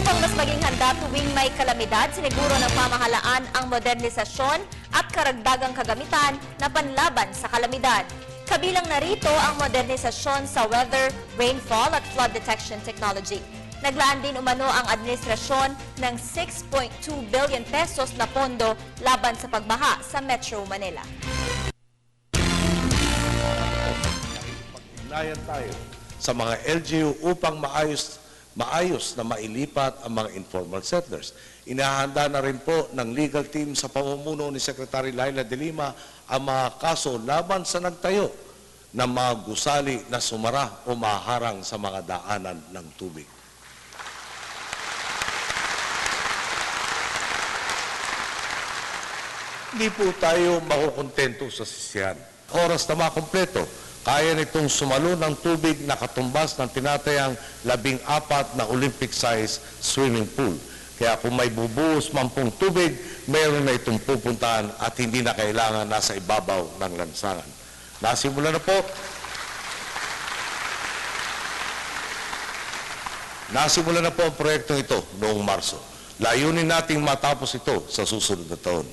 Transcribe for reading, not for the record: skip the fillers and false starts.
Upang mas maging handa tuwing may kalamidad, siniguro ng pamahalaan ang modernisasyon at karagdagang kagamitan na panlaban sa kalamidad. Kabilang narito ang modernisasyon sa weather, rainfall at flood detection technology. Naglaan din umano ang administrasyon ng 6.2 billion pesos na pondo laban sa pagbaha sa Metro Manila. Magtignayan tayo sa mga LGU upang maayos na mailipat ang mga informal settlers. Inahanda na rin po ng legal team sa pamumuno ni Secretary Laila de Lima ang mga kaso laban sa nagtayo ng mga gusali na sumara o maharang sa mga daanan ng tubig. Hindi po tayo makukontento sa sisihan. Oras na makumpleto, kaya nitong sumalo ng tubig na katumbas ng tinatayang 14 na Olympic-size swimming pool. Kaya kung may bubuhos man pong tubig, mayroon na itong pupuntahan at hindi na kailangan nasa ibabaw ng lansangan. Nasimula na po. Nasimula na po ang proyektong ito noong Marso. Layunin nating matapos ito sa susunod na taon.